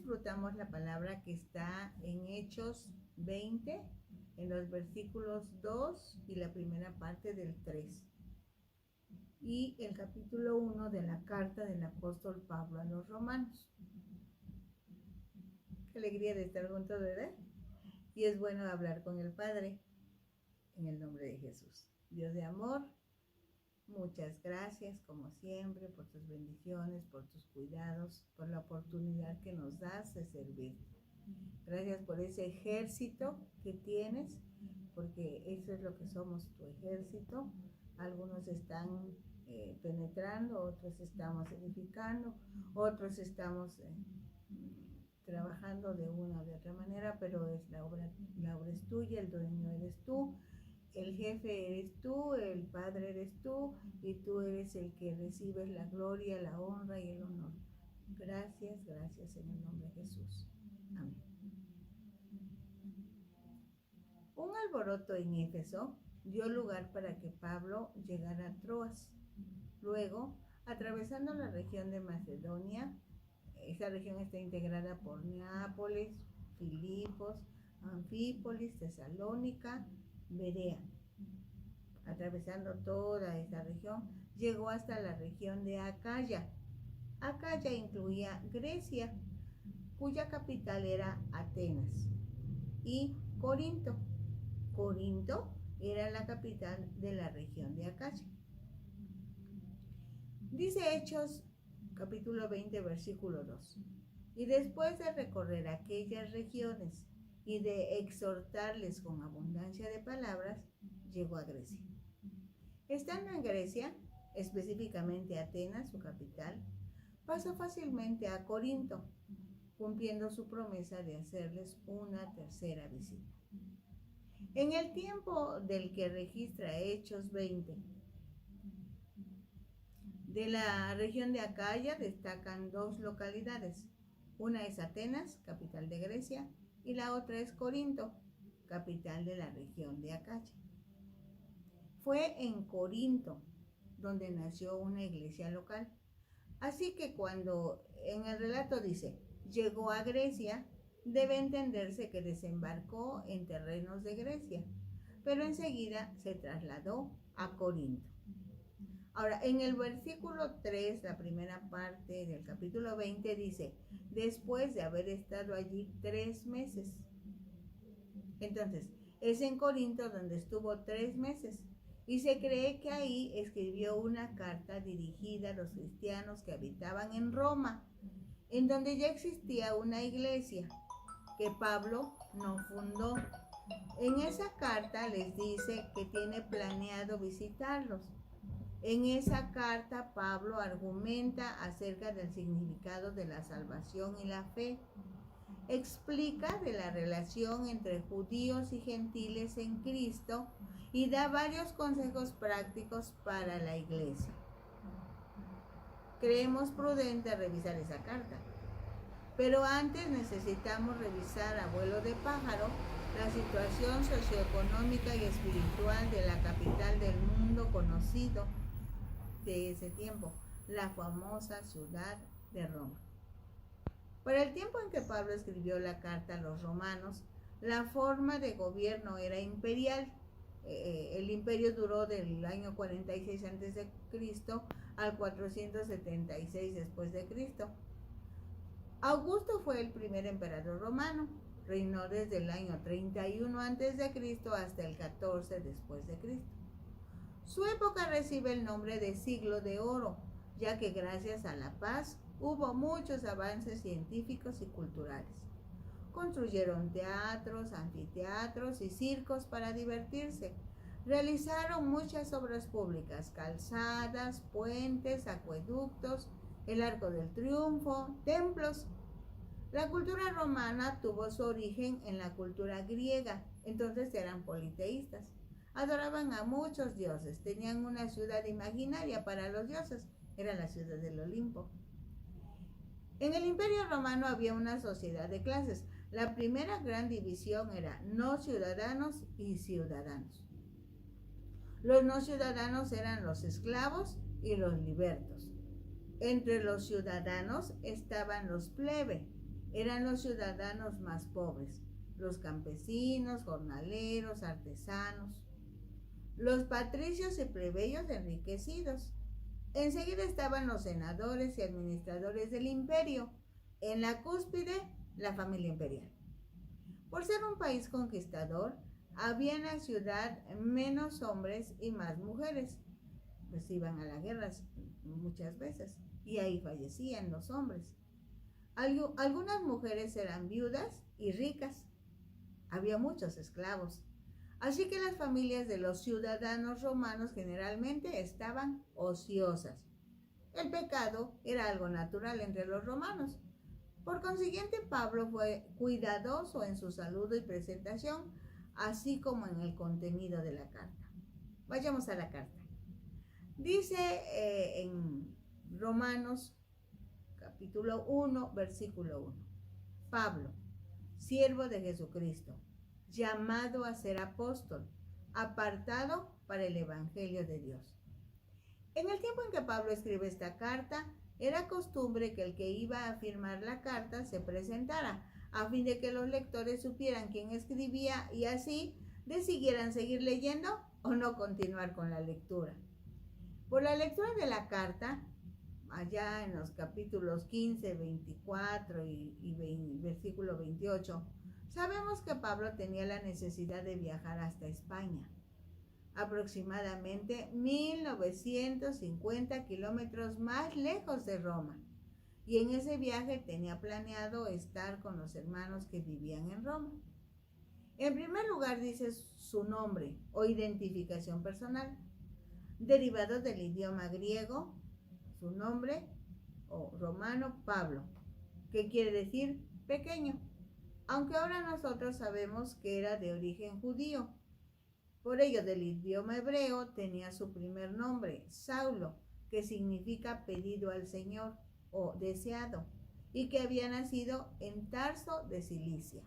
disfrutamos la palabra que está en Hechos 20, en los versículos 2 y la primera parte del 3. Y el capítulo 1 de la carta del apóstol Pablo a los romanos. Qué alegría de estar juntos, ¿verdad? Y es bueno hablar con el Padre en el nombre de Jesús. Dios de amor, muchas gracias como siempre por tus bendiciones, por tus cuidados, por la oportunidad que nos das de servir. Gracias por ese ejército que tienes, porque eso es lo que somos, tu ejército. Algunos están penetrando, otros estamos edificando, otros estamos trabajando de una o de otra manera, pero es la obra es tuya, el dueño eres tú, el jefe eres tú, el padre eres tú, y tú eres el que recibes la gloria, la honra y el honor. Gracias, gracias en el nombre de Jesús. Amén. Un alboroto en Éfeso dio lugar para que Pablo llegara a Troas. Luego, atravesando la región de Macedonia, esa región está integrada por Neápolis, Filipos, Anfípolis, Tesalónica, Berea. Atravesando toda esa región, llegó hasta la región de Acaya. Acaya incluía Grecia, cuya capital era Atenas, y Corinto. Corinto era la capital de la región de Acaya. Dice Hechos capítulo 20, versículo 2. Y después de recorrer aquellas regiones y de exhortarles con abundancia de palabras, llegó a Grecia. Estando en Grecia, específicamente Atenas, su capital, pasó fácilmente a Corinto, cumpliendo su promesa de hacerles una tercera visita. En el tiempo del que registra Hechos 20, de la región de Acaya destacan dos localidades. Una es Atenas, capital de Grecia, y la otra es Corinto, capital de la región de Acaya. Fue en Corinto donde nació una iglesia local. Así que cuando en el relato dice, llegó a Grecia, debe entenderse que desembarcó en terrenos de Grecia, pero enseguida se trasladó a Corinto. Ahora, en el versículo 3, la primera parte del capítulo 20 dice, después de haber estado allí 3 meses. Entonces, es en Corinto donde estuvo 3 meses. Y se cree que ahí escribió una carta dirigida a los cristianos que habitaban en Roma, en donde ya existía una iglesia que Pablo no fundó. En esa carta les dice que tiene planeado visitarlos. En esa carta Pablo argumenta acerca del significado de la salvación y la fe. Explica de la relación entre judíos y gentiles en Cristo y da varios consejos prácticos para la iglesia. Creemos prudente revisar esa carta, pero antes necesitamos revisar a vuelo de pájaro la situación socioeconómica y espiritual de la capital del mundo conocido de ese tiempo, la famosa ciudad de Roma. Para el tiempo en que Pablo escribió la carta a los romanos, la forma de gobierno era imperial. El imperio duró del año 46 a.C. al 476 después de Cristo. Augusto fue el primer emperador romano. Reinó desde el año 31 a.C. hasta el 14 después de Cristo. Su época recibe el nombre de siglo de oro, ya que gracias a la paz hubo muchos avances científicos y culturales. Construyeron teatros, anfiteatros y circos para divertirse. Realizaron muchas obras públicas, calzadas, puentes, acueductos, el Arco del Triunfo, templos. La cultura romana tuvo su origen en la cultura griega, entonces eran politeístas. Adoraban a muchos dioses, tenían una ciudad imaginaria para los dioses, era la ciudad del Olimpo. En el Imperio Romano había una sociedad de clases. La primera gran división era no ciudadanos y ciudadanos. Los no ciudadanos eran los esclavos y los libertos. Entre los ciudadanos estaban los plebe, eran los ciudadanos más pobres, los campesinos, jornaleros, artesanos, los patricios y plebeyos enriquecidos. Enseguida estaban los senadores y administradores del imperio. En la cúspide, la familia imperial. Por ser un país conquistador, había en la ciudad menos hombres y más mujeres. Pues iban a la guerra muchas veces y ahí fallecían los hombres. Algunas mujeres eran viudas y ricas. Había muchos esclavos. Así que las familias de los ciudadanos romanos generalmente estaban ociosas. El pecado era algo natural entre los romanos. Por consiguiente, Pablo fue cuidadoso en su saludo y presentación, así como en el contenido de la carta. Vayamos a la carta. Dice en Romanos capítulo 1, versículo 1. Pablo, siervo de Jesucristo, llamado a ser apóstol, apartado para el evangelio de Dios. En el tiempo en que Pablo escribe esta carta, era costumbre que el que iba a firmar la carta se presentara, a fin de que los lectores supieran quién escribía y así decidieran seguir leyendo o no continuar con la lectura. Por la lectura de la carta, allá en los capítulos 15, 24 y versículo 28, sabemos que Pablo tenía la necesidad de viajar hasta España, aproximadamente 1950 kilómetros más lejos de Roma. Y en ese viaje tenía planeado estar con los hermanos que vivían en Roma. En primer lugar dice su nombre o identificación personal, derivado del idioma griego, su nombre o romano Pablo, que quiere decir pequeño, aunque ahora nosotros sabemos que era de origen judío. Por ello, del idioma hebreo tenía su primer nombre, Saulo, que significa pedido al Señor o deseado, y que había nacido en Tarso de Cilicia.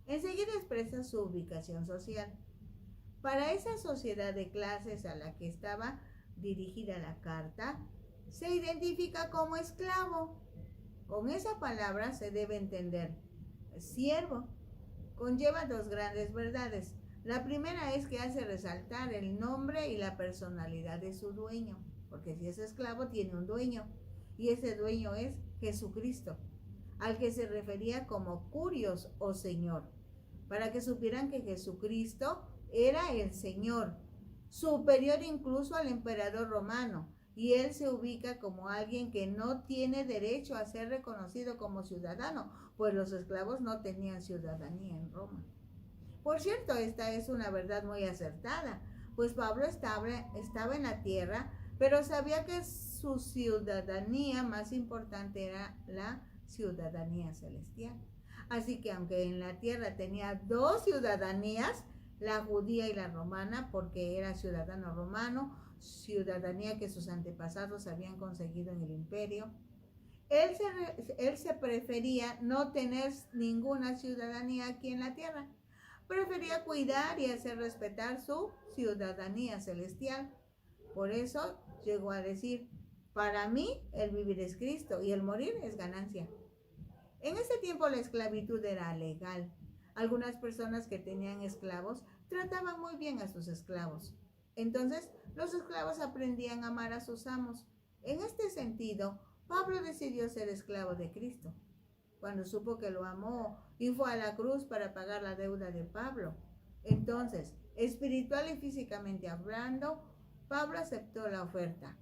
Enseguida expresa su ubicación social. Para esa sociedad de clases a la que estaba dirigida la carta, se identifica como esclavo. Con esa palabra se debe entender siervo. Conlleva dos grandes verdades. La primera es que hace resaltar el nombre y la personalidad de su dueño, porque si es esclavo tiene un dueño, y ese dueño es Jesucristo, al que se refería como Curios o Señor, para que supieran que Jesucristo era el Señor, superior incluso al emperador romano, y él se ubica como alguien que no tiene derecho a ser reconocido como ciudadano, pues los esclavos no tenían ciudadanía en Roma. Por cierto, esta es una verdad muy acertada, pues Pablo estaba en la tierra, pero sabía que su ciudadanía más importante era la ciudadanía celestial. Así que aunque en la tierra tenía dos ciudadanías, la judía y la romana, porque era ciudadano romano, ciudadanía que sus antepasados habían conseguido en el imperio, él se prefería no tener ninguna ciudadanía aquí en la tierra. Prefería cuidar y hacer respetar su ciudadanía celestial. Por eso llegó a decir, para mí el vivir es Cristo y el morir es ganancia. En ese tiempo la esclavitud era legal. Algunas personas que tenían esclavos trataban muy bien a sus esclavos. Entonces los esclavos aprendían a amar a sus amos. En este sentido, Pablo decidió ser esclavo de Cristo. Cuando supo que lo amó y fue a la cruz para pagar la deuda de Pablo. Entonces, espiritual y físicamente hablando, Pablo aceptó la oferta.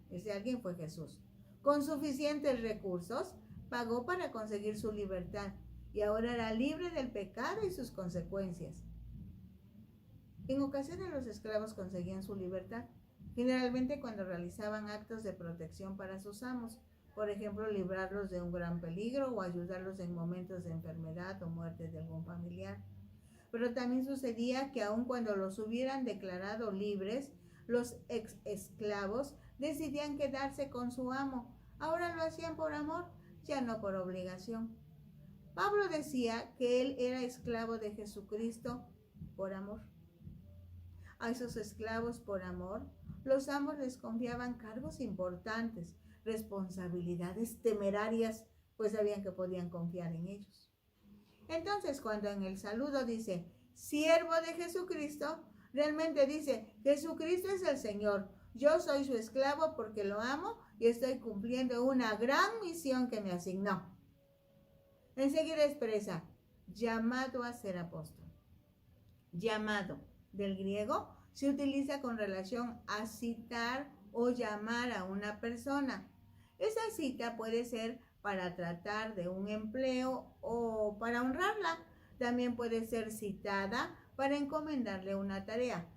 Ese alguien fue Jesús. Con suficientes recursos, pagó para conseguir su libertad y ahora era libre del pecado y sus consecuencias. En ocasiones los esclavos conseguían su libertad, generalmente cuando realizaban actos de protección para sus amos. Por ejemplo, librarlos de un gran peligro o ayudarlos en momentos de enfermedad o muerte de algún familiar. Pero también sucedía que aun cuando los hubieran declarado libres, los ex esclavos decidían quedarse con su amo. Ahora lo hacían por amor, ya no por obligación. Pablo decía que él era esclavo de Jesucristo por amor. A esos esclavos por amor, los amos les confiaban cargos importantes, responsabilidades temerarias, pues sabían que podían confiar en ellos. Entonces, cuando en el saludo dice, siervo de Jesucristo, realmente dice, Jesucristo es el Señor. Yo soy su esclavo porque lo amo y estoy cumpliendo una gran misión que me asignó. Enseguida expresa, llamado a ser apóstol. Llamado, del griego, se utiliza con relación a citar o llamar a una persona. Esa cita puede ser para tratar de un empleo o para honrarla. También puede ser citada para encomendarle una tarea.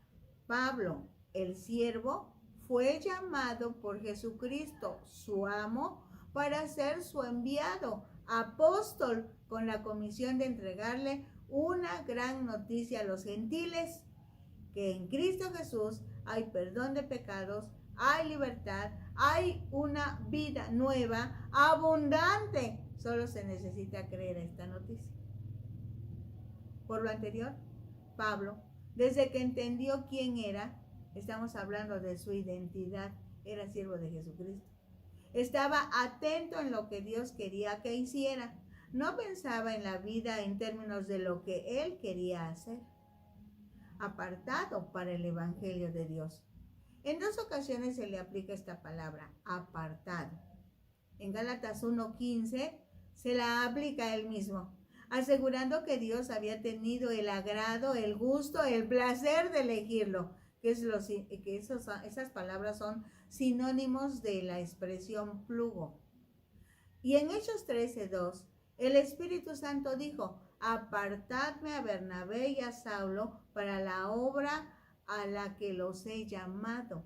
Pablo, el siervo, fue llamado por Jesucristo, su amo, para ser su enviado, apóstol, con la comisión de entregarle una gran noticia a los gentiles, que en Cristo Jesús hay perdón de pecados, hay libertad, hay una vida nueva, abundante. Solo se necesita creer esta noticia. Por lo anterior, Pablo, desde que entendió quién era, estamos hablando de su identidad, era siervo de Jesucristo. Estaba atento en lo que Dios quería que hiciera. No pensaba en la vida en términos de lo que él quería hacer. Apartado para el Evangelio de Dios. En 2 ocasiones se le aplica esta palabra, apartado. En Gálatas 1:15 se la aplica a él mismo, asegurando que Dios había tenido el agrado, el gusto, el placer de elegirlo. Esas palabras son sinónimos de la expresión plugo. Y en Hechos 13:2, el Espíritu Santo dijo, apartadme a Bernabé y a Saulo para la obra a la que los he llamado.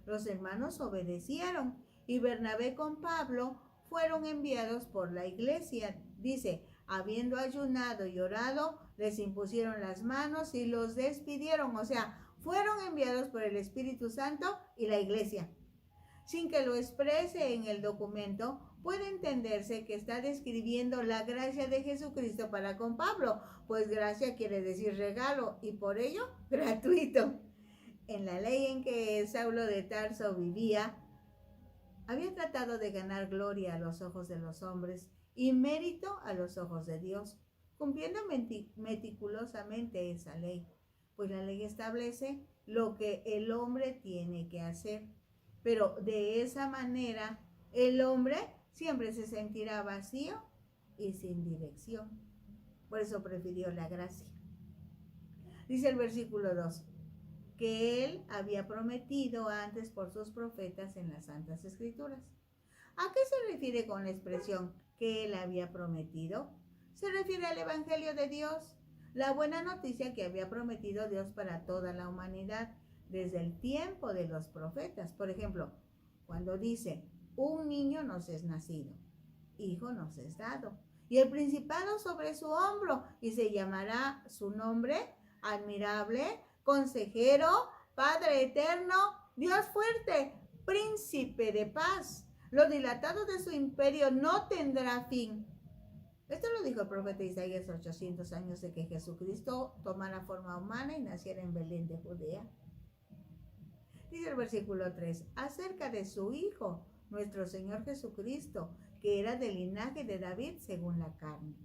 Los hermanos obedecieron y Bernabé con Pablo fueron enviados por la iglesia. Dice, habiendo ayunado y orado, les impusieron las manos y los despidieron. O sea, fueron enviados por el Espíritu Santo y la iglesia. Sin que lo exprese en el documento, puede entenderse que está describiendo la gracia de Jesucristo para con Pablo, pues gracia quiere decir regalo y por ello gratuito. En la ley en que Saulo de Tarso vivía, había tratado de ganar gloria a los ojos de los hombres y mérito a los ojos de Dios, cumpliendo meticulosamente esa ley, pues la ley establece lo que el hombre tiene que hacer. Pero de esa manera, el hombre siempre se sentirá vacío y sin dirección. Por eso prefirió la gracia. Dice el versículo 2, que él había prometido antes por sus profetas en las Santas Escrituras. ¿A qué se refiere con la expresión que él había prometido? Se refiere al Evangelio de Dios, la buena noticia que había prometido Dios para toda la humanidad desde el tiempo de los profetas. Por ejemplo, cuando dice, un niño nos es nacido, hijo nos es dado, y el principado sobre su hombro, y se llamará su nombre, admirable, consejero, Padre eterno, Dios fuerte, príncipe de paz. Lo dilatado de su imperio no tendrá fin. Esto lo dijo el profeta Isaías 800 años de que Jesucristo tomara forma humana y naciera en Belén de Judea. Dice el versículo 3, acerca de su Hijo, nuestro Señor Jesucristo, que era del linaje de David según la carne.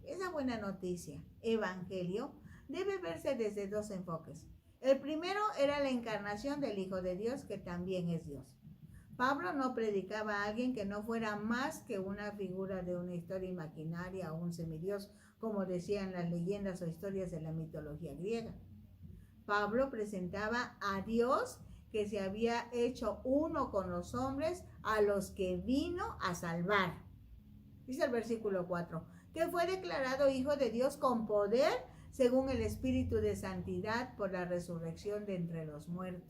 Esa buena noticia, evangelio, debe verse desde dos enfoques. El primero era la encarnación del Hijo de Dios, que también es Dios. Pablo no predicaba a alguien que no fuera más que una figura de una historia imaginaria o un semidios, como decían las leyendas o historias de la mitología griega. Pablo presentaba a Dios que se había hecho uno con los hombres, a los que vino a salvar. Dice el versículo 4, que fue declarado Hijo de Dios con poder según el Espíritu de Santidad por la resurrección de entre los muertos.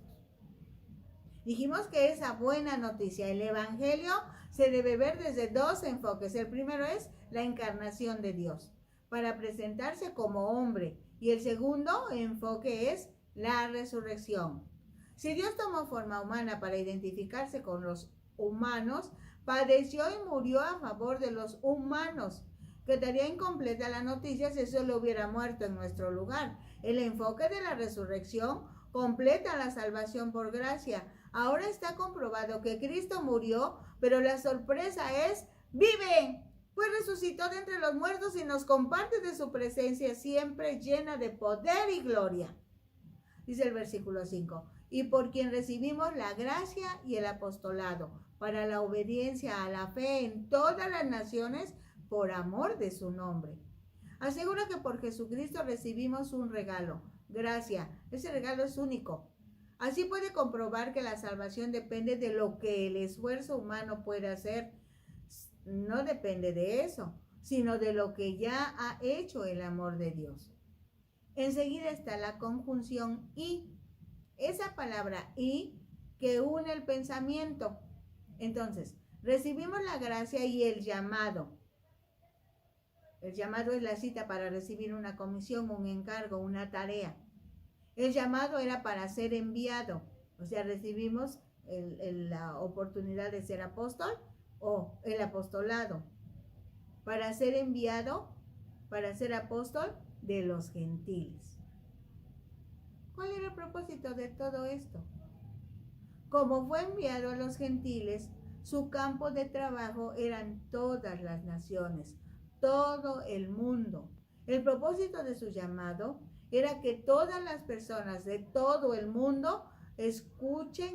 Dijimos que esa buena noticia, el Evangelio, se debe ver desde dos enfoques. El primero es la encarnación de Dios, para presentarse como hombre. Y el segundo enfoque es la resurrección. Si Dios tomó forma humana para identificarse con los humanos, padeció y murió a favor de los humanos. Quedaría incompleta la noticia si solo hubiera muerto en nuestro lugar. El enfoque de la resurrección completa la salvación por gracia. Ahora está comprobado que Cristo murió, pero la sorpresa es vive, pues resucitó de entre los muertos y nos comparte de su presencia siempre llena de poder y gloria. Dice el versículo 5, y por quien recibimos la gracia y el apostolado para la obediencia a la fe en todas las naciones por amor de su nombre. Asegura que por Jesucristo recibimos un regalo, gracia. Ese regalo es único. Así puede comprobar que la salvación depende de lo que el esfuerzo humano puede hacer. No depende de eso, sino de lo que ya ha hecho el amor de Dios. Enseguida está la conjunción y. Esa palabra y que une el pensamiento. Entonces, recibimos la gracia y el llamado. El llamado es la cita para recibir una comisión, un encargo, una tarea. El llamado era para ser enviado. O sea, recibimos la oportunidad de ser apóstol o el apostolado. Para ser enviado, para ser apóstol de los gentiles. ¿Cuál era el propósito de todo esto? Como fue enviado a los gentiles, su campo de trabajo eran todas las naciones, todo el mundo. El propósito de su llamado era que todas las personas de todo el mundo escucharan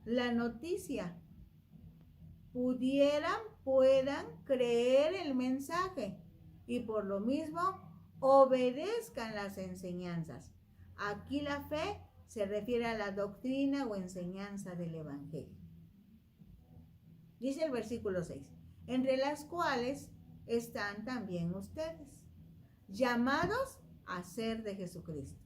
la noticia, puedan creer el mensaje y por lo mismo obedezcan las enseñanzas. Aquí la fe se refiere a la doctrina o enseñanza del Evangelio. Dice el versículo 6, entre las cuales están también ustedes, llamados a ser de Jesucristo.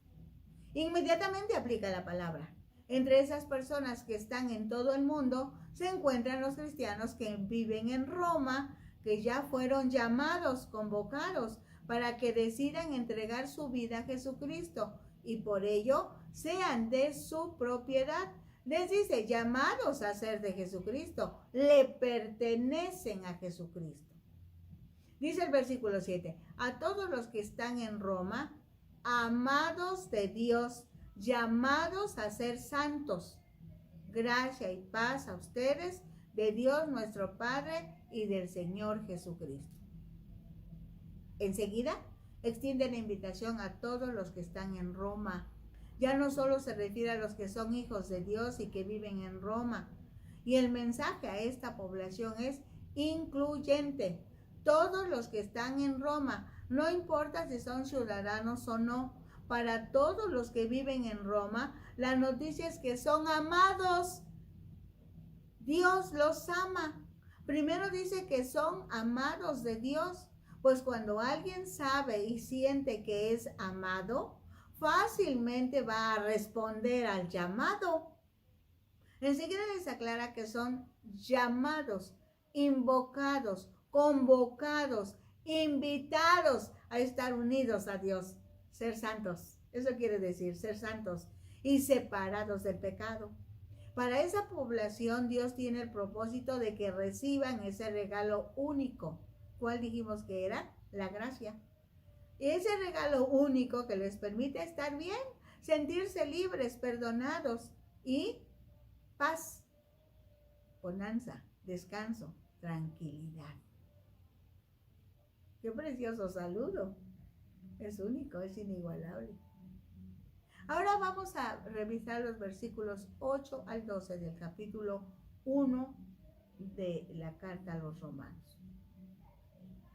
Inmediatamente aplica la palabra. Entre esas personas que están en todo el mundo se encuentran los cristianos que viven en Roma, que ya fueron llamados, convocados, para que decidan entregar su vida a Jesucristo y por ello sean de su propiedad. Les dice, llamados a ser de Jesucristo, le pertenecen a Jesucristo. Dice el versículo 7, a todos los que están en Roma, amados de Dios, llamados a ser santos, gracia y paz a ustedes, de Dios nuestro Padre y del Señor Jesucristo. Enseguida, extiende la invitación a todos los que están en Roma. Ya no solo se refiere a los que son hijos de Dios y que viven en Roma. Y el mensaje a esta población es incluyente. Todos los que están en Roma, no importa si son ciudadanos o no, para todos los que viven en Roma, la noticia es que son amados. Dios los ama. Primero dice que son amados de Dios. Pues cuando alguien sabe y siente que es amado, fácilmente va a responder al llamado. Enseguida les aclara que son llamados, invocados, convocados, invitados a estar unidos a Dios, ser santos. Eso quiere decir ser santos y separados del pecado. Para esa población Dios tiene el propósito de que reciban ese regalo único. ¿Cuál dijimos que era? La gracia. Y ese regalo único que les permite estar bien, sentirse libres, perdonados y paz, bonanza, descanso, tranquilidad. Qué precioso saludo. Es único, es inigualable. Ahora vamos a revisar los versículos 8 al 12 del capítulo 1 de la carta a los Romanos.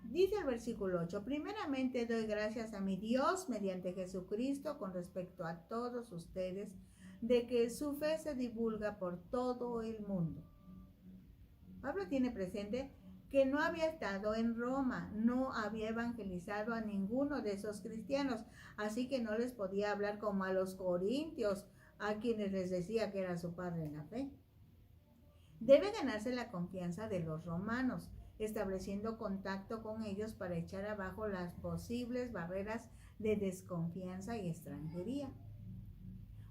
Dice el versículo 8, primeramente doy gracias a mi Dios mediante Jesucristo con respecto a todos ustedes, de que su fe se divulga por todo el mundo. Pablo tiene presente que no había estado en Roma, no había evangelizado a ninguno de esos cristianos, así que no les podía hablar como a los corintios, a quienes les decía que era su padre en la fe. Debe ganarse la confianza de los romanos, estableciendo contacto con ellos para echar abajo las posibles barreras de desconfianza y extranjería.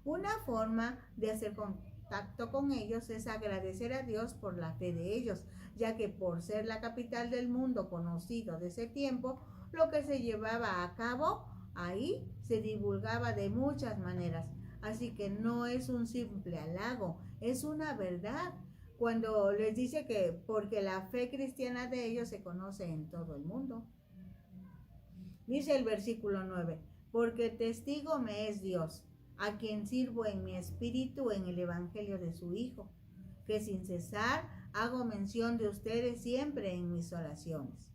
Una forma de hacer contacto con ellos es agradecer a Dios por la fe de ellos, ya que por ser la capital del mundo conocido de ese tiempo, lo que se llevaba a cabo ahí se divulgaba de muchas maneras. Así que no es un simple halago, es una verdad. cuando les dice que porque la fe cristiana de ellos se conoce en todo el mundo. Dice el versículo 9, porque testigo me es Dios, a quien sirvo en mi espíritu en el evangelio de su Hijo, que sin cesar hago mención de ustedes siempre en mis oraciones.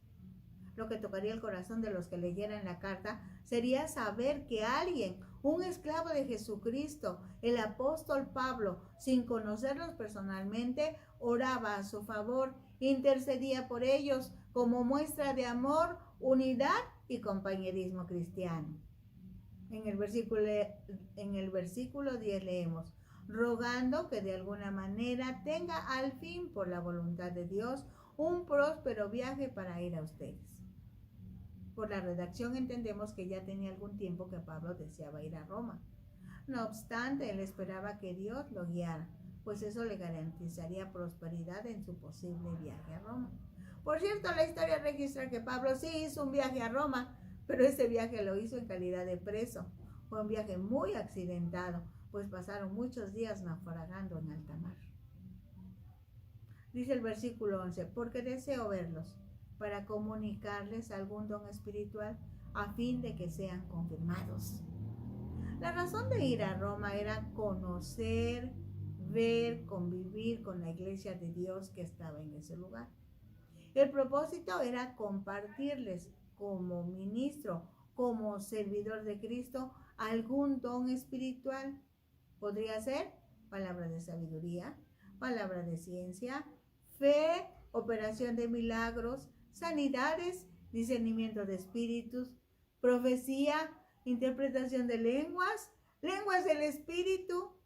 Lo que tocaría el corazón de los que leyeran la carta sería saber que alguien, un esclavo de Jesucristo, el apóstol Pablo, sin conocerlos personalmente, oraba a su favor, intercedía por ellos como muestra de amor, unidad y compañerismo cristiano. En el versículo 10 leemos, rogando que de alguna manera tenga al fin, por la voluntad de Dios, un próspero viaje para ir a ustedes. Por la redacción entendemos que ya tenía algún tiempo que Pablo deseaba ir a Roma. No obstante, él esperaba que Dios lo guiara, pues eso le garantizaría prosperidad en su posible viaje a Roma. Por cierto, la historia registra que Pablo sí hizo un viaje a Roma, pero ese viaje lo hizo en calidad de preso. Fue un viaje muy accidentado, pues pasaron muchos días naufragando en alta mar. Dice el versículo 11, porque deseo verlos, para comunicarles algún don espiritual a fin de que sean confirmados. La razón de ir a Roma era conocer, ver, convivir con la iglesia de Dios que estaba en ese lugar. El propósito era compartirles como ministro, como servidor de Cristo, algún don espiritual. Podría ser palabra de sabiduría, palabra de ciencia, fe, operación de milagros, sanidades, discernimiento de espíritus, profecía, interpretación de lenguas, lenguas del espíritu.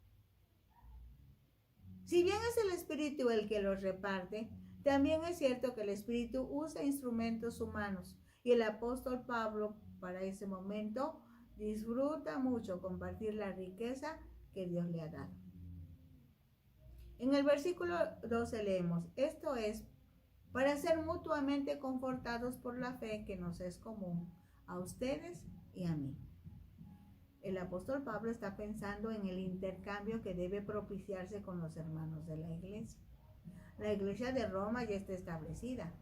Si bien es el espíritu el que los reparte, también es cierto que el espíritu usa instrumentos humanos y el apóstol Pablo para ese momento disfruta mucho compartir la riqueza que Dios le ha dado. En el versículo 12 leemos, esto es para ser mutuamente confortados por la fe que nos es común a ustedes y a mí. El apóstol Pablo está pensando en el intercambio que debe propiciarse con los hermanos de la iglesia. La iglesia de Roma ya está establecida.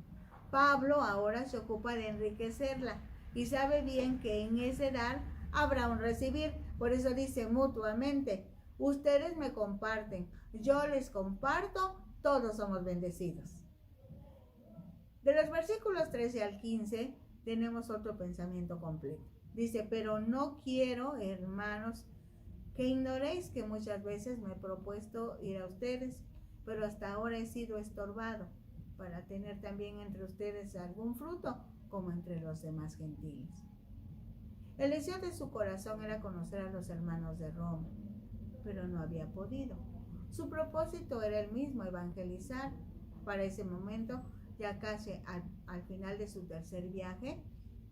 Pablo ahora se ocupa de enriquecerla y sabe bien que en ese dar habrá un recibir. Por eso dice mutuamente, ustedes me comparten, yo les comparto, todos somos bendecidos. De los versículos 13 al 15 tenemos otro pensamiento completo. Dice, pero no quiero, hermanos, que ignoréis que muchas veces me he propuesto ir a ustedes, pero hasta ahora he sido estorbado para tener también entre ustedes algún fruto, como entre los demás gentiles. El deseo de su corazón era conocer a los hermanos de Roma, pero no había podido. Su propósito era el mismo, evangelizar. Para ese momento, ya casi al final de su tercer viaje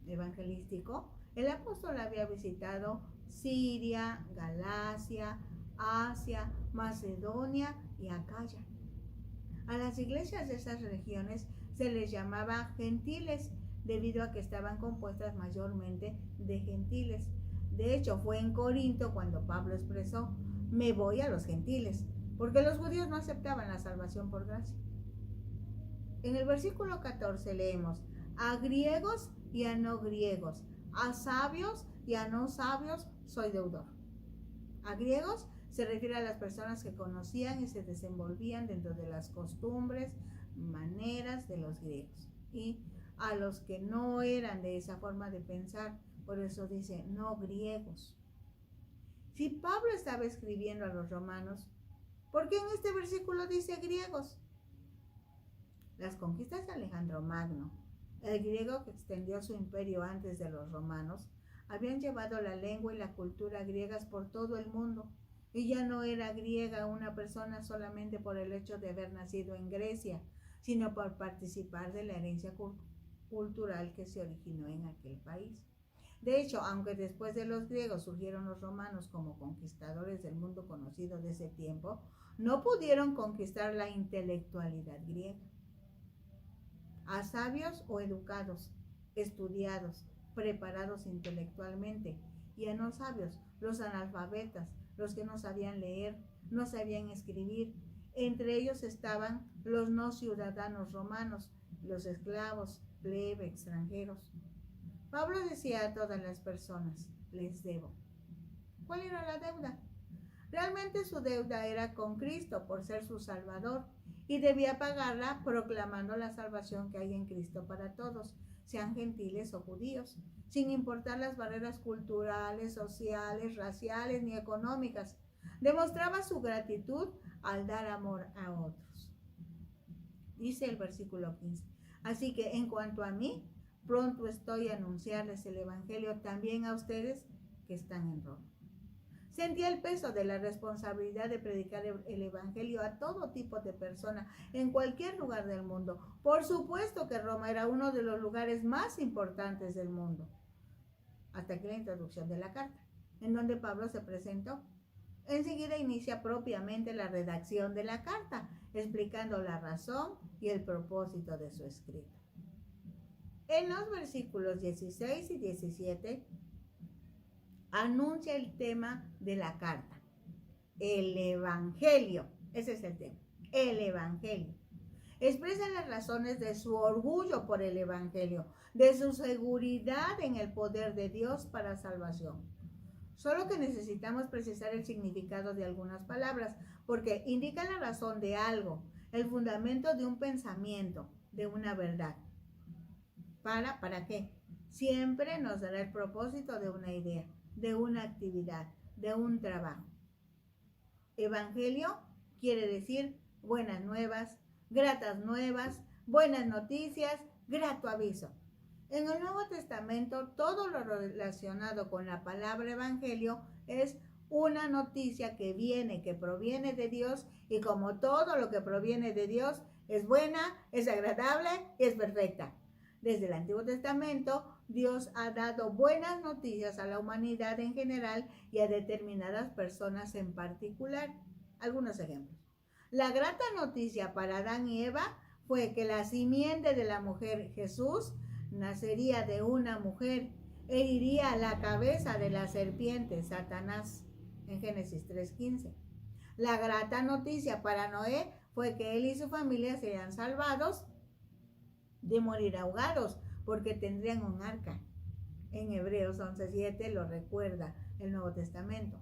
evangelístico, el apóstol había visitado Siria, Galacia, Asia, Macedonia y Acaya. A las iglesias de esas regiones se les llamaba gentiles, debido a que estaban compuestas mayormente de gentiles. De hecho, fue en Corinto cuando Pablo expresó, me voy a los gentiles, porque los judíos no aceptaban la salvación por gracia. En el versículo 14 leemos, a griegos y a no griegos, a sabios y a no sabios soy deudor. A griegos se refiere a las personas que conocían y se desenvolvían dentro de las costumbres, maneras de los griegos. Y a los que no eran de esa forma de pensar, por eso dice no griegos. Si Pablo estaba escribiendo a los romanos, ¿por qué en este versículo dice griegos? Las conquistas de Alejandro Magno, el griego que extendió su imperio antes de los romanos, habían llevado la lengua y la cultura griegas por todo el mundo, y ya no era griega una persona solamente por el hecho de haber nacido en Grecia, sino por participar de la herencia cultural que se originó en aquel país. De hecho, aunque después de los griegos surgieron los romanos como conquistadores del mundo conocido de ese tiempo, no pudieron conquistar la intelectualidad griega. A sabios o educados, estudiados, preparados intelectualmente, y a no sabios, los analfabetas, los que no sabían leer, no sabían escribir. Entre ellos estaban los no ciudadanos romanos, los esclavos, plebe, extranjeros. Pablo decía a todas las personas, les debo. ¿Cuál era la deuda? Realmente su deuda era con Cristo por ser su Salvador y debía pagarla proclamando la salvación que hay en Cristo para todos, sean gentiles o judíos, sin importar las barreras culturales, sociales, raciales ni económicas. Demostraba su gratitud al dar amor a otros. Dice el versículo 15. Así que en cuanto a mí, pronto estoy a anunciarles el Evangelio también a ustedes que están en Roma. Sentía el peso de la responsabilidad de predicar el Evangelio a todo tipo de personas en cualquier lugar del mundo. Por supuesto que Roma era uno de los lugares más importantes del mundo. Hasta aquí la introducción de la carta, en donde Pablo se presentó. Enseguida inicia propiamente la redacción de la carta, explicando la razón y el propósito de su escrito. En los versículos 16 y 17 anuncia el tema de la carta, el Evangelio. Ese es el tema, el Evangelio. Expresa las razones de su orgullo por el Evangelio, de su seguridad en el poder de Dios para salvación. Solo que necesitamos precisar el significado de algunas palabras, porque indica la razón de algo, el fundamento de un pensamiento, de una verdad. ¿Para qué? Siempre nos dará el propósito de una idea, de una actividad, de un trabajo. Evangelio quiere decir buenas nuevas, gratas nuevas, buenas noticias, grato aviso. En el Nuevo Testamento, todo lo relacionado con la palabra evangelio es una noticia que proviene de Dios, y como todo lo que proviene de Dios es buena, es agradable y es perfecta. Desde el Antiguo Testamento, Dios ha dado buenas noticias a la humanidad en general y a determinadas personas en particular. Algunos ejemplos. La grata noticia para Adán y Eva fue que la simiente de la mujer, Jesús, nacería de una mujer e iría a la cabeza de la serpiente, Satanás, en Génesis 3:15. La grata noticia para Noé fue que él y su familia serían salvados de morir ahogados, porque tendrían un arca. En Hebreos 11:7 lo recuerda el Nuevo Testamento.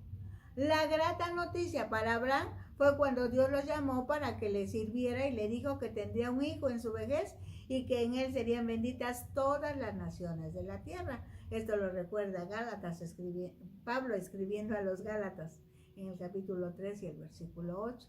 La grata noticia para Abraham fue cuando Dios lo llamó para que le sirviera y le dijo que tendría un hijo en su vejez y que en él serían benditas todas las naciones de la tierra. Esto lo recuerda Pablo escribiendo a los Gálatas en el capítulo 3 y el versículo 8.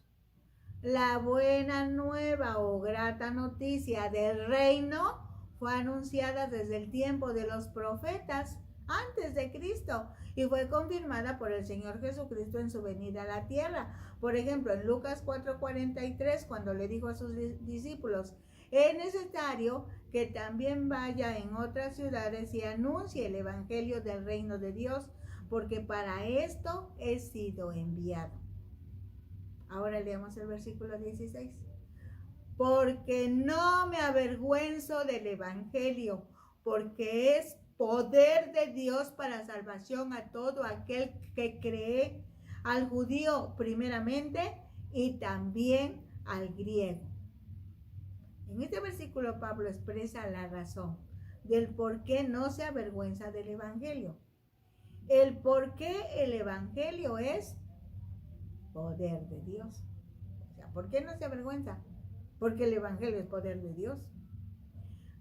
La buena nueva o grata noticia del reino fue anunciada desde el tiempo de los profetas antes de Cristo y fue confirmada por el Señor Jesucristo en su venida a la tierra. Por ejemplo, en Lucas 4:43, cuando le dijo a sus discípulos: es necesario que también vaya en otras ciudades y anuncie el evangelio del reino de Dios, porque para esto he sido enviado. Ahora leamos el versículo 16. Porque no me avergüenzo del evangelio, porque es poder de Dios para salvación a todo aquel que cree, al judío primeramente y también al griego. En este versículo Pablo expresa la razón del por qué no se avergüenza del evangelio. El por qué el evangelio es poder de Dios. O sea, ¿por qué no se avergüenza? Porque el evangelio es poder de Dios.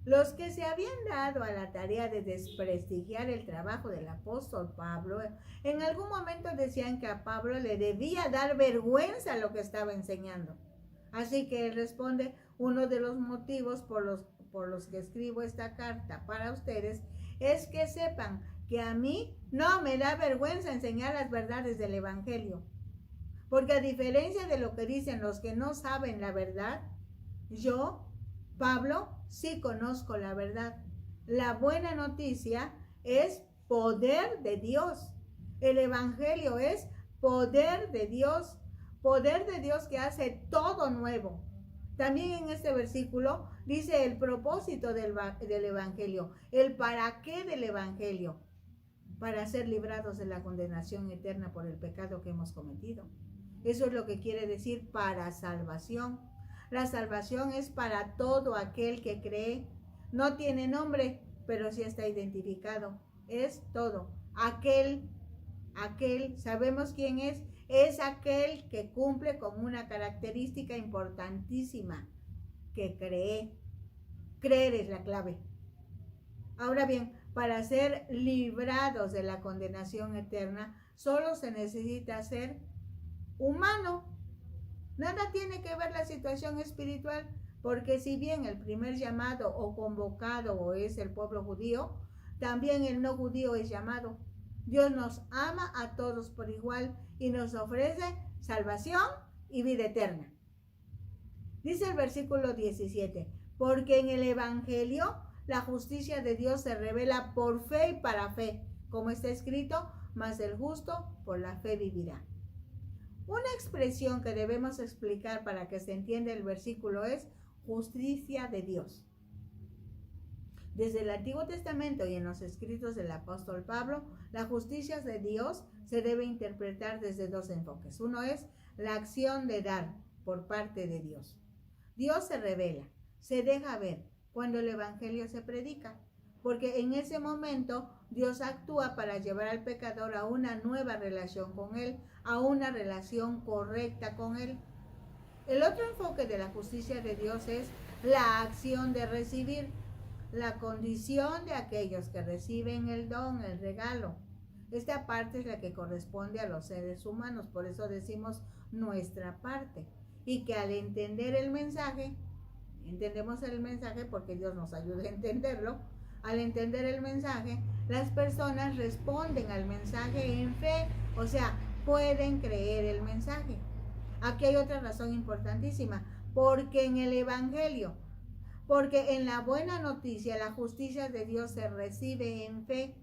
Los que se habían dado a la tarea de desprestigiar el trabajo del apóstol Pablo, en algún momento decían que a Pablo le debía dar vergüenza lo que estaba enseñando. Así que él responde: uno de los motivos por los que escribo esta carta para ustedes es que sepan que a mí no me da vergüenza enseñar las verdades del evangelio. Porque a diferencia de lo que dicen los que no saben la verdad, yo, Pablo, sí conozco la verdad. La buena noticia es poder de Dios. El evangelio es poder de Dios que hace todo nuevo. También en este versículo dice el propósito del evangelio, el para qué del evangelio: para ser librados de la condenación eterna por el pecado que hemos cometido. Eso es lo que quiere decir para salvación. La salvación es para todo aquel que cree. No tiene nombre, pero sí está identificado. Es todo. Aquel, ¿sabemos quién es? Es aquel que cumple con una característica importantísima, que cree. Creer es la clave. Ahora bien, para ser librados de la condenación eterna, solo se necesita ser humano. Nada tiene que ver la situación espiritual, porque si bien el primer llamado o convocado es el pueblo judío, también el no judío es llamado. Dios nos ama a todos por igual y nos ofrece salvación y vida eterna. Dice el versículo 17, porque en el Evangelio la justicia de Dios se revela por fe y para fe, como está escrito, mas el justo por la fe vivirá. Una expresión que debemos explicar para que se entienda el versículo es justicia de Dios. Desde el Antiguo Testamento y en los escritos del apóstol Pablo, la justicia de Dios se debe interpretar desde dos enfoques. Uno es la acción de dar por parte de Dios. Dios se revela, se deja ver cuando el Evangelio se predica, porque en ese momento Dios actúa para llevar al pecador a una nueva relación con Él, a una relación correcta con Él. El otro enfoque de la justicia de Dios es la acción de recibir, la condición de aquellos que reciben el don, el regalo. Esta parte es la que corresponde a los seres humanos, por eso decimos nuestra parte. Y que al entender el mensaje, entendemos el mensaje porque Dios nos ayuda a entenderlo, al entender el mensaje, las personas responden al mensaje en fe, o sea, pueden creer el mensaje. Aquí hay otra razón importantísima, porque en el Evangelio, porque en la buena noticia la justicia de Dios se recibe en fe.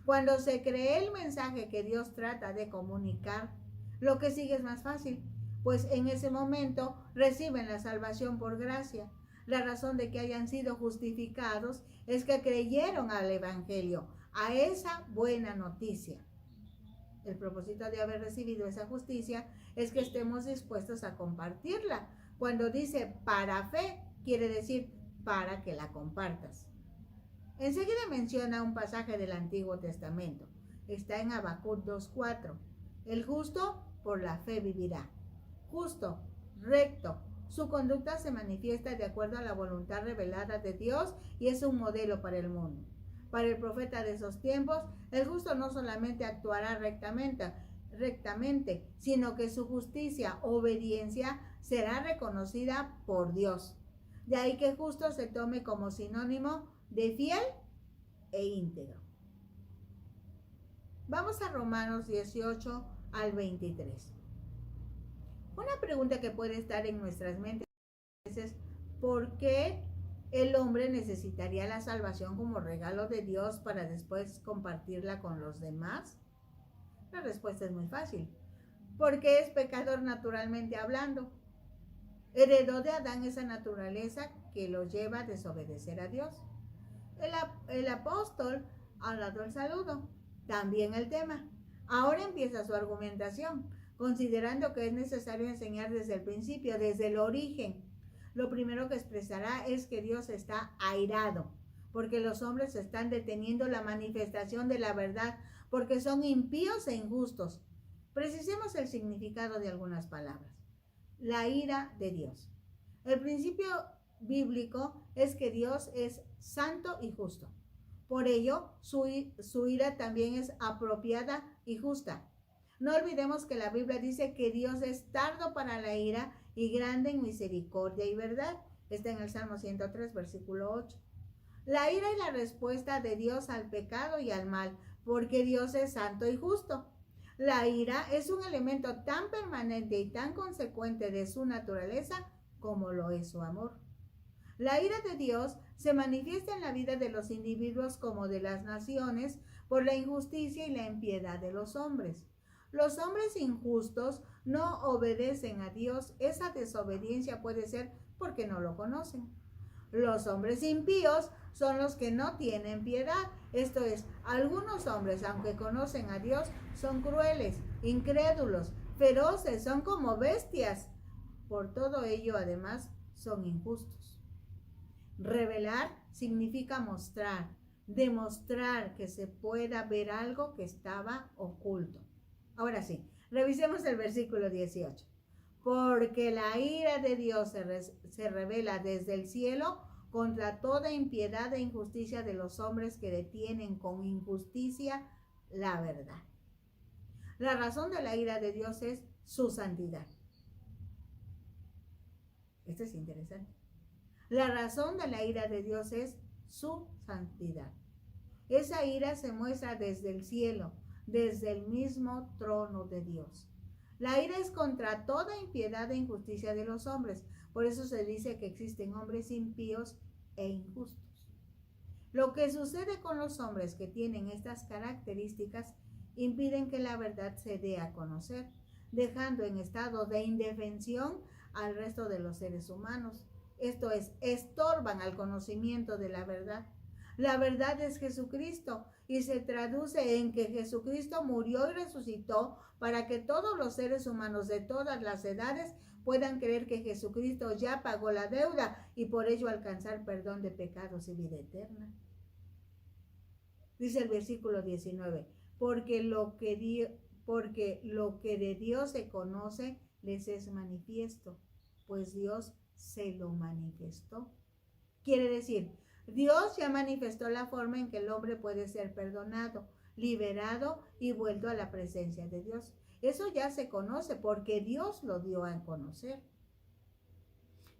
Cuando se cree el mensaje que Dios trata de comunicar, lo que sigue es más fácil, pues en ese momento reciben la salvación por gracia. La razón de que hayan sido justificados es que creyeron al Evangelio, a esa buena noticia. El propósito de haber recibido esa justicia es que estemos dispuestos a compartirla. Cuando dice para fe, quiere decir para que la compartas. Enseguida menciona un pasaje del Antiguo Testamento. Está en Habacuc 2:4. El justo por la fe vivirá. Justo, recto. Su conducta se manifiesta de acuerdo a la voluntad revelada de Dios y es un modelo para el mundo. Para el profeta de esos tiempos, el justo no solamente actuará rectamente, sino que su justicia, obediencia, será reconocida por Dios. De ahí que justo se tome como sinónimo de fiel e íntegro. Vamos a Romanos 18 al 23. Una pregunta que puede estar en nuestras mentes es ¿por qué el hombre necesitaría la salvación como regalo de Dios para después compartirla con los demás? La respuesta es muy fácil. Porque es pecador naturalmente hablando. Heredó de Adán esa naturaleza que lo lleva a desobedecer a Dios. El apóstol ha dado el saludo, también el tema. Ahora empieza su argumentación, considerando que es necesario enseñar desde el principio, desde el origen. Lo primero que expresará es que Dios está airado, porque los hombres están deteniendo la manifestación de la verdad, porque son impíos e injustos. Precisemos el significado de algunas palabras. La ira de Dios. El principio bíblico es que Dios es santo y justo. Por ello, su ira también es apropiada y justa. No olvidemos que la Biblia dice que Dios es tardo para la ira y grande en misericordia y verdad. Está en el Salmo 103, versículo 8. La ira es la respuesta de Dios al pecado y al mal, porque Dios es santo y justo. La ira es un elemento tan permanente y tan consecuente de su naturaleza como lo es su amor. La ira de Dios se manifiesta en la vida de los individuos como de las naciones por la injusticia y la impiedad de los hombres. Los hombres injustos no obedecen a Dios. Esa desobediencia puede ser porque no lo conocen. Los hombres impíos son los que no tienen piedad. Esto es, algunos hombres, aunque conocen a Dios, son crueles, incrédulos, feroces, son como bestias. Por todo ello, además, son injustos. Revelar significa mostrar, demostrar que se pueda ver algo que estaba oculto. Ahora sí, revisemos el versículo 18. Porque la ira de Dios se revela desde el cielo contra toda impiedad e injusticia de los hombres que detienen con injusticia la verdad. La razón de la ira de Dios es su santidad. Esto es interesante. La razón de la ira de Dios es su santidad. Esa ira se muestra desde el cielo, desde el mismo trono de Dios. La ira es contra toda impiedad e injusticia de los hombres. Por eso se dice que existen hombres impíos e injustos. Lo que sucede con los hombres que tienen estas características impiden que la verdad se dé a conocer, dejando en estado de indefensión al resto de los seres humanos. Esto es, estorban al conocimiento de la verdad. La verdad es Jesucristo y se traduce en que Jesucristo murió y resucitó para que todos los seres humanos de todas las edades puedan creer que Jesucristo ya pagó la deuda y por ello alcanzar perdón de pecados y vida eterna. Dice el versículo 19, porque lo que de Dios se conoce les es manifiesto, pues Dios se lo manifestó. Quiere decir, Dios ya manifestó la forma en que el hombre puede ser perdonado, liberado y vuelto a la presencia de Dios. Eso ya se conoce porque Dios lo dio a conocer.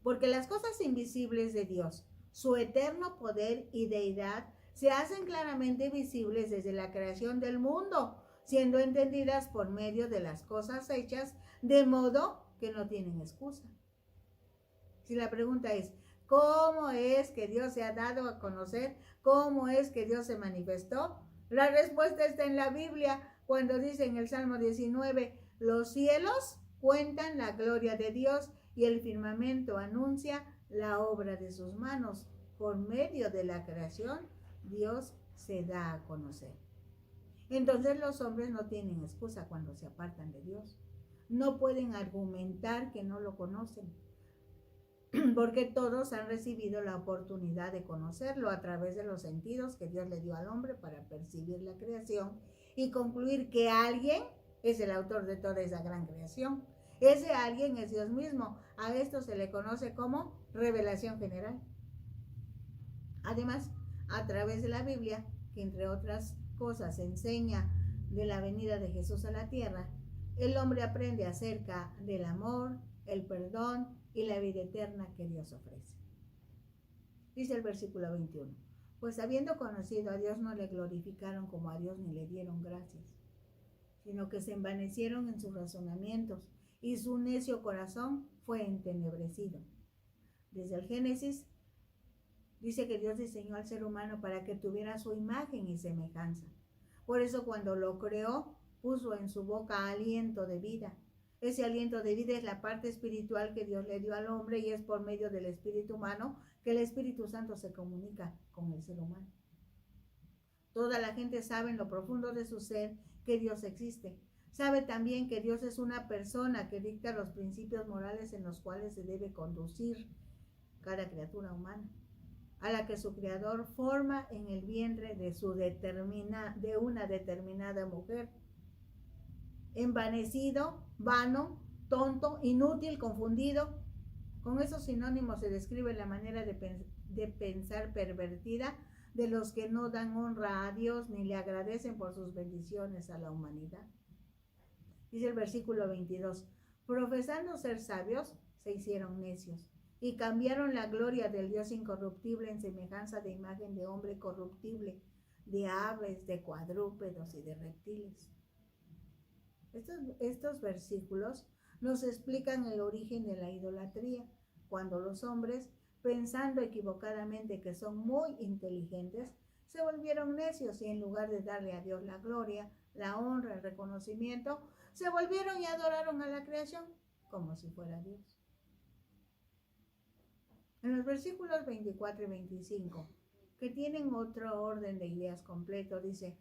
Porque las cosas invisibles de Dios, su eterno poder y deidad, se hacen claramente visibles desde la creación del mundo, siendo entendidas por medio de las cosas hechas, de modo que no tienen excusa. Si la pregunta es, ¿cómo es que Dios se ha dado a conocer? ¿Cómo es que Dios se manifestó? La respuesta está en la Biblia, cuando dice en el Salmo 19, los cielos cuentan la gloria de Dios y el firmamento anuncia la obra de sus manos. Por medio de la creación, Dios se da a conocer. Entonces los hombres no tienen excusa cuando se apartan de Dios. No pueden argumentar que no lo conocen, porque todos han recibido la oportunidad de conocerlo a través de los sentidos que Dios le dio al hombre para percibir la creación y concluir que alguien es el autor de toda esa gran creación. Ese alguien es Dios mismo. A esto se le conoce como revelación general. Además, a través de la Biblia, que entre otras cosas enseña de la venida de Jesús a la tierra, el hombre aprende acerca del amor, el perdón y la vida eterna que Dios ofrece. Dice el versículo 21, pues habiendo conocido a Dios no le glorificaron como a Dios ni le dieron gracias, sino que se envanecieron en sus razonamientos y su necio corazón fue entenebrecido. Desde el Génesis dice que Dios diseñó al ser humano para que tuviera su imagen y semejanza. Por eso cuando lo creó, puso en su boca aliento de vida. Ese aliento de vida es la parte espiritual que Dios le dio al hombre y es por medio del espíritu humano que el Espíritu Santo se comunica con el ser humano. Toda la gente sabe en lo profundo de su ser que Dios existe. Sabe también que Dios es una persona que dicta los principios morales en los cuales se debe conducir cada criatura humana, a la que su creador forma en el vientre de una determinada mujer. Envanecido, vano, tonto, inútil, confundido. Con esos sinónimos se describe la manera de pensar pervertida de los que no dan honra a Dios ni le agradecen por sus bendiciones a la humanidad. Dice el versículo 22, profesando ser sabios, se hicieron necios y cambiaron la gloria del Dios incorruptible en semejanza de imagen de hombre corruptible, de aves, de cuadrúpedos y de reptiles. Estos versículos nos explican el origen de la idolatría, cuando los hombres, pensando equivocadamente que son muy inteligentes, se volvieron necios y en lugar de darle a Dios la gloria, la honra, el reconocimiento, se volvieron y adoraron a la creación como si fuera Dios. En los versículos 24 y 25, que tienen otro orden de ideas completo, dice,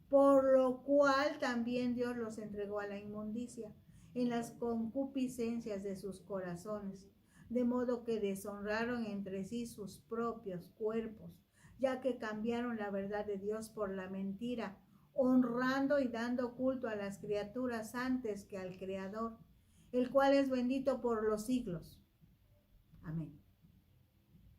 por lo cual también Dios los entregó a la inmundicia en las concupiscencias de sus corazones, de modo que deshonraron entre sí sus propios cuerpos, ya que cambiaron la verdad de Dios por la mentira, honrando y dando culto a las criaturas antes que al Creador, el cual es bendito por los siglos. Amén.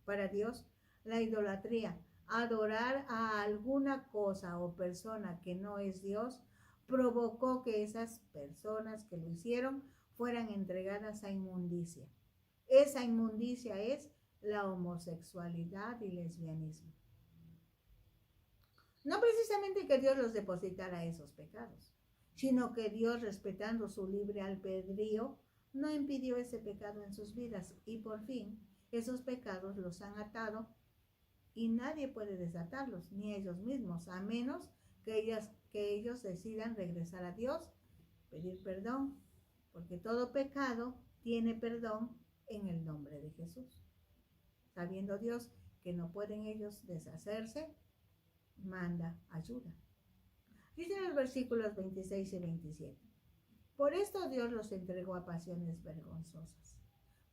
Para Dios, la idolatría, adorar a alguna cosa o persona que no es Dios, provocó que esas personas que lo hicieron fueran entregadas a inmundicia. Esa inmundicia es la homosexualidad y lesbianismo. No precisamente que Dios los depositara esos pecados, sino que Dios, respetando su libre albedrío, no impidió ese pecado en sus vidas y por fin esos pecados los han atado y nadie puede desatarlos, ni ellos mismos, a menos que ellos decidan regresar a Dios, pedir perdón, porque todo pecado tiene perdón en el nombre de Jesús. Sabiendo Dios que no pueden ellos deshacerse, manda ayuda. Dicen los versículos 26 y 27. Por esto Dios los entregó a pasiones vergonzosas,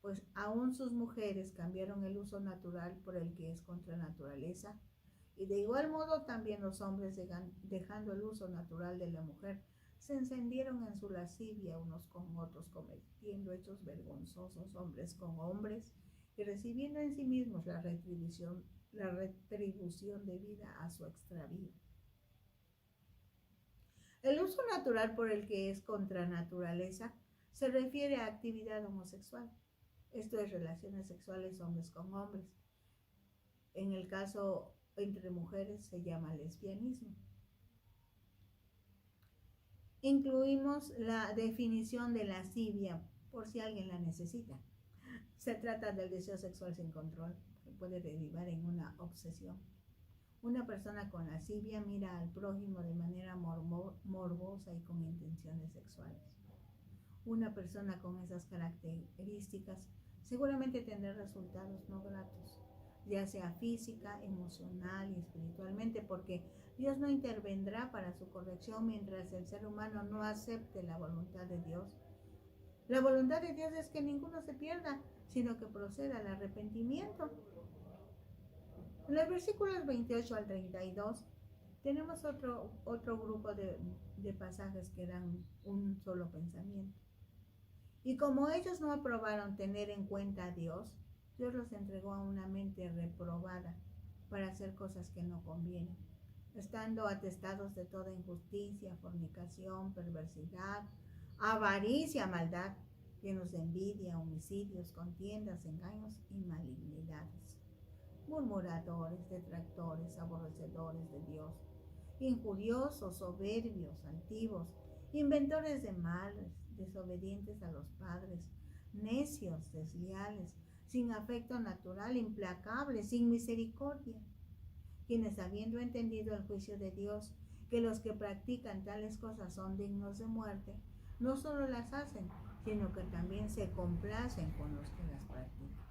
pues aún sus mujeres cambiaron el uso natural por el que es contra naturaleza, y de igual modo también los hombres, dejando el uso natural de la mujer, se encendieron en su lascivia unos con otros, cometiendo hechos vergonzosos hombres con hombres, y recibiendo en sí mismos la retribución de vida a su extravío. El uso natural por el que es contra naturaleza se refiere a actividad homosexual. Esto es relaciones sexuales hombres con hombres. En el caso entre mujeres se llama lesbianismo. Incluimos la definición de lascivia por si alguien la necesita. Se trata del deseo sexual sin control, que puede derivar en una obsesión. Una persona con lascivia mira al prójimo de manera morbosa y con intenciones sexuales. Una persona con esas características seguramente tendrá resultados no gratos, ya sea física, emocional y espiritualmente, porque Dios no intervendrá para su corrección mientras el ser humano no acepte la voluntad de Dios. La voluntad de Dios es que ninguno se pierda, sino que proceda al arrepentimiento. En los versículos 28 al 32 tenemos otro grupo de pasajes que dan un solo pensamiento. Y como ellos no aprobaron tener en cuenta a Dios, Dios los entregó a una mente reprobada para hacer cosas que no convienen, estando atestados de toda injusticia, fornicación, perversidad, avaricia, maldad, llenos de envidia, homicidios, contiendas, engaños y malignidades, murmuradores, detractores, aborrecedores de Dios, injuriosos, soberbios, altivos, inventores de males, desobedientes a los padres, necios, desleales, sin afecto natural, implacables, sin misericordia, quienes habiendo entendido el juicio de Dios, que los que practican tales cosas son dignos de muerte, no solo las hacen, sino que también se complacen con los que las practican.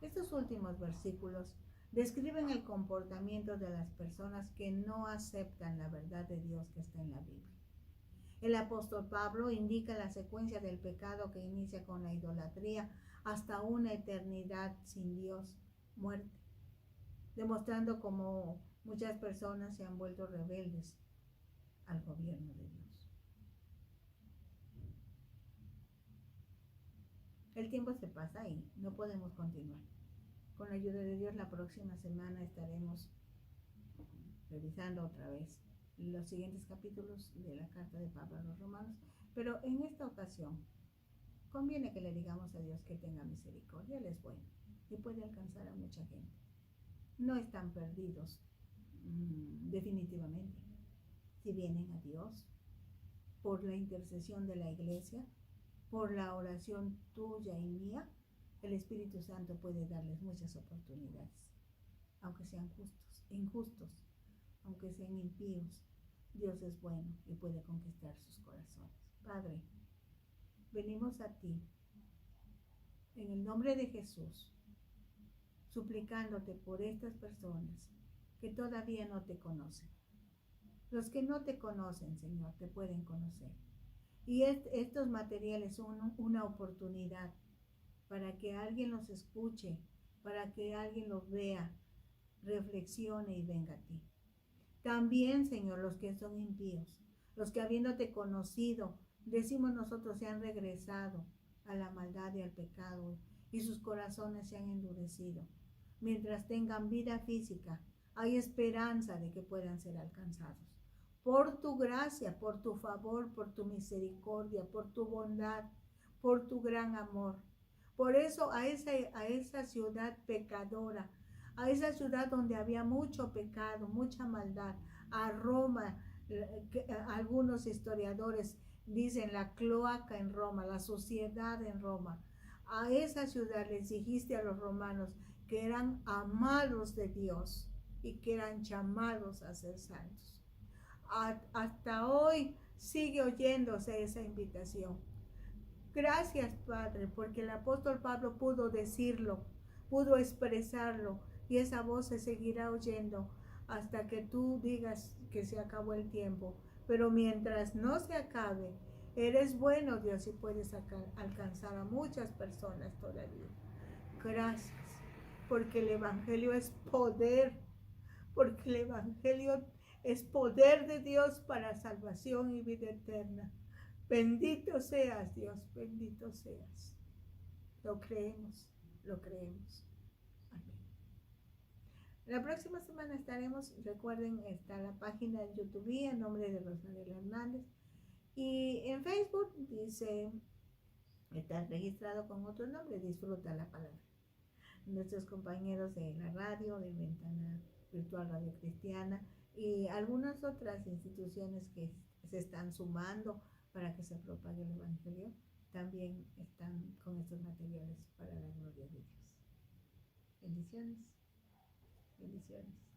Estos últimos versículos describen el comportamiento de las personas que no aceptan la verdad de Dios que está en la Biblia. El apóstol Pablo indica la secuencia del pecado que inicia con la idolatría hasta una eternidad sin Dios, muerte, demostrando cómo muchas personas se han vuelto rebeldes al gobierno de Dios. El tiempo se pasa y no podemos continuar. Con la ayuda de Dios, la próxima semana estaremos revisando otra vez los siguientes capítulos de la carta de Pablo a los Romanos, pero en esta ocasión conviene que le digamos a Dios que tenga misericordia. Él es bueno y puede alcanzar a mucha gente. No están perdidos definitivamente. Si vienen a Dios por la intercesión de la iglesia, por la oración tuya y mía, el Espíritu Santo puede darles muchas oportunidades, aunque sean injustos, aunque sean impíos. Dios es bueno y puede conquistar sus corazones. Padre, venimos a ti en el nombre de Jesús, suplicándote por estas personas que todavía no te conocen. Los que no te conocen, Señor, te pueden conocer. Y estos materiales son una oportunidad para que alguien los escuche, para que alguien los vea, reflexione y venga a ti. También, Señor, los que son impíos, los que habiéndote conocido, decimos nosotros, se han regresado a la maldad y al pecado y sus corazones se han endurecido. Mientras tengan vida física, hay esperanza de que puedan ser alcanzados. Por tu gracia, por tu favor, por tu misericordia, por tu bondad, por tu gran amor. Por eso a esa ciudad pecadora, a esa ciudad donde había mucho pecado, mucha maldad, a Roma, algunos historiadores dicen la cloaca en Roma, la suciedad en Roma. A esa ciudad les dijiste a los romanos que eran amados de Dios y que eran llamados a ser santos. Hasta hoy sigue oyéndose esa invitación. Gracias, Padre, porque el apóstol Pablo pudo decirlo, pudo expresarlo, y esa voz se seguirá oyendo hasta que tú digas que se acabó el tiempo. Pero mientras no se acabe, eres bueno, Dios, y puedes alcanzar a muchas personas todavía. Gracias, porque el Evangelio es poder, porque el Evangelio es poder de Dios para salvación y vida eterna. Bendito seas, Dios, bendito seas. Lo creemos, lo creemos. Amén. La próxima semana estaremos, recuerden, está la página de YouTube en nombre de Rosario Hernández. Y en Facebook dice, está registrado con otro nombre, Disfruta la Palabra. Nuestros compañeros de la radio, de Ventana Virtual Radio Cristiana y algunas otras instituciones que se están sumando para que se propague el Evangelio, también están con estos materiales para la gloria de Dios. Bendiciones. Bendiciones.